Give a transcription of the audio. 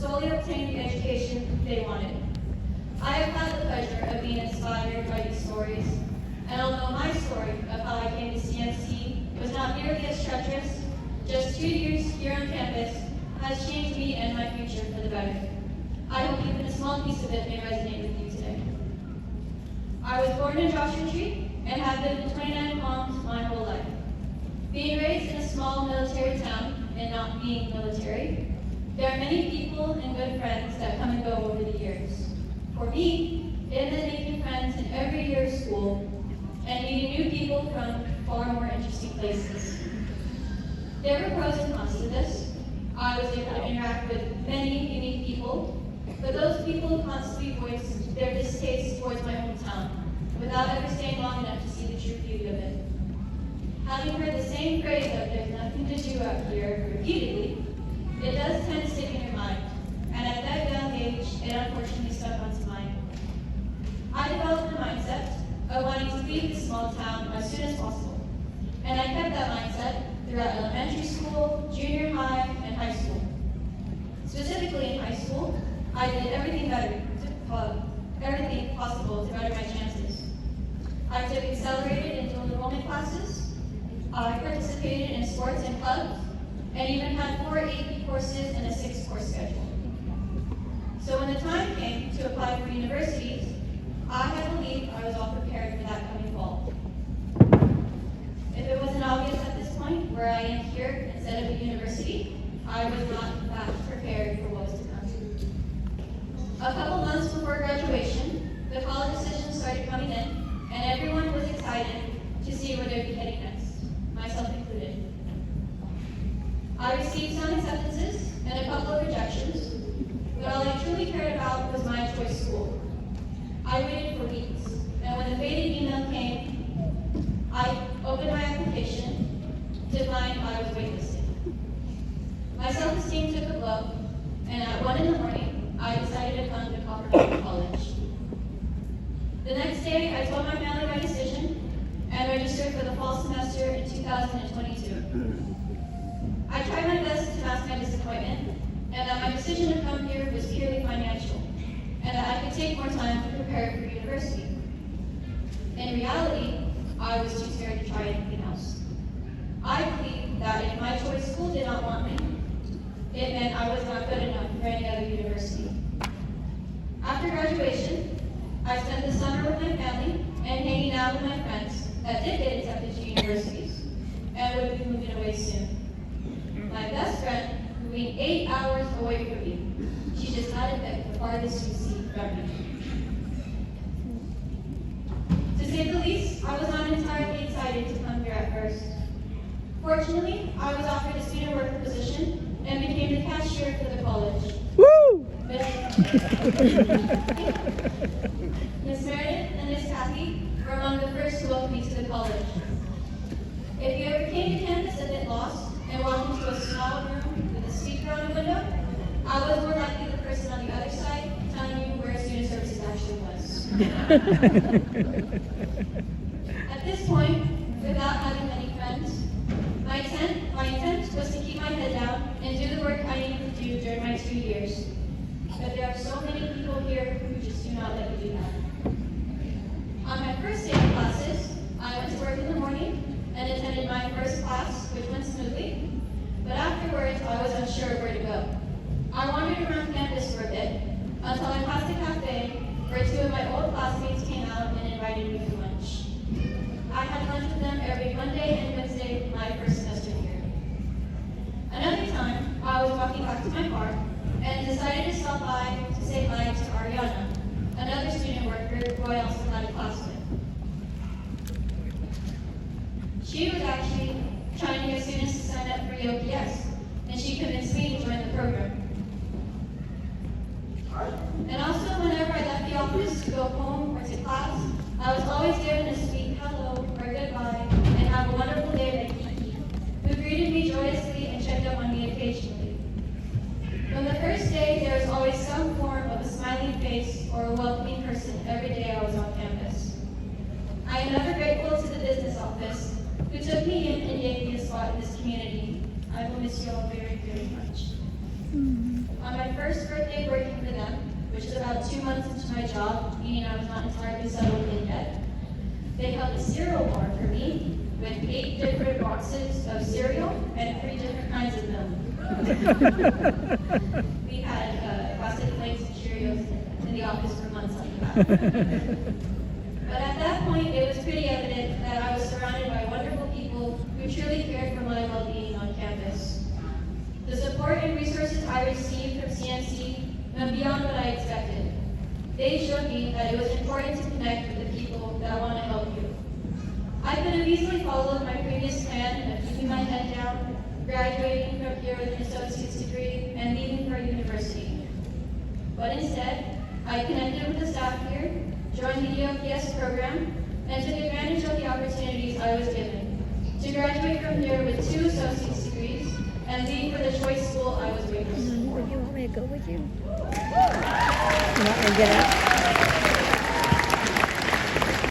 solely obtain the education they wanted. I have had the pleasure of being inspired by these stories, and although my story of how I came to CMC was not nearly as treacherous, just 2 years here on campus has changed me and my future for the better. I hope even a small piece of it may resonate with you today. I was born in Joshua Tree and have lived in 29 Palms my whole life. Being raised in a small military town and not being military, there are many people and good friends that come and go over the years. For me, it meant making friends in every year of school and meeting new people from far more interesting places. There were pros and cons to this. I was able to interact with many unique people, but those people constantly voiced their distaste towards my hometown without ever staying long enough to see the true beauty of it. Having heard the same phrase of "there's nothing to do out here" repeatedly, it does tend to stick in your mind, and at that young age, it unfortunately stuck onto mine. I developed the mindset of wanting to leave this small town as soon as possible, and I kept that mindset throughout elementary school, junior high, and high school. Specifically in high school, I did everything possible to better my chances. I took accelerated and dual enrollment classes, I participated in sports and clubs, and even had 4 AP courses and a 6-course schedule. So when the time came to apply for universities, I had believed I was all prepared for that coming fall. If it wasn't obvious at this point where I am here instead of a university, I was not in fact prepared for what was to come. A couple months before graduation, the college decisions started coming in, and everyone was excited to see where they'd be heading next, myself included. I received some acceptances and a couple of rejections, but all I truly cared about was my choice school. I waited for weeks, and when the fated email came, I opened my application to find I was waitlisted. My self-esteem took a blow, and at 1 in the morning, I decided to come to Coppermine College. The next day, I told my family my decision and registered for the fall semester in 2022. I tried my best to mask my disappointment, and that my decision to come here was purely financial, and that I could take more time to prepare for university. In reality, I was too scared to try anything else. I believed that if my choice school did not want me, it meant I was not good enough for any other university. After graduation, I spent the summer with my family and hanging out with my friends that did get accepted to universities and would be moving away soon. My best friend, moving 8 hours away from me, she just had to pick the farthest UC from me. To say the least, I was not entirely excited to come here at first. Fortunately, I was offered a student worker position and became the cashier for the college. Woo! Miss Meredith and Miss Kathy were among the first to welcome me to the college. If you ever came to campus a bit lost and walked into a small room with a speaker on the window, I was more likely the person on the other side telling you where student services actually was. At this point, without having many friends, my intent was to keep my head down and do the work I needed to do during my 2 years. But there are so many people here who just do not let you do that. On my first day of classes, I went to work in the morning and attended my first class, which went smoothly. But afterwards, I was unsure of where to go. I wandered around campus for a bit until I passed a cafe where 2 of my old classmates came out and invited me for lunch. I had lunch with them every Monday and Wednesday my first semester here. Another time, I was walking back to my car and decided to stop by to say hi to Ariana, another student worker who I also had a class with. She was actually trying to get students to sign up for EOPS, and she convinced me to join the program. And also, whenever I left the office to go home or to class, I was always given a sweet hello or goodbye and have a wonderful day by Kiki, who greeted me joyously and checked up on me occasionally. From the first day, there was always some form of a smiling face or a welcoming person every day I was on campus. I am ever grateful to the business office, who took me in and gave me a spot in this community. I will miss you all very, very much. On my first birthday, which is about 2 months into my job, meaning I was not entirely settled in yet. They held a cereal bar for me with 8 different boxes of cereal and 3 different kinds of milk. We had plastic flakes and Cheerios in the office for months like that. But at that point, it was pretty evident that I was surrounded by wonderful people who truly cared for my well-being on campus. The support and resources I received from CMC went beyond what I expected. They showed me that it was important to connect with the people that want to help you. I could have easily followed my previous plan of keeping my head down, graduating from here with an associate's degree, and leaving for university. But instead, I connected with the staff here, joined the EOPS program, and took advantage of the opportunities I was given to graduate from here with 2 associate's degrees and leave for the choice school I was waiting for. You want me to go with you? You want me to get up?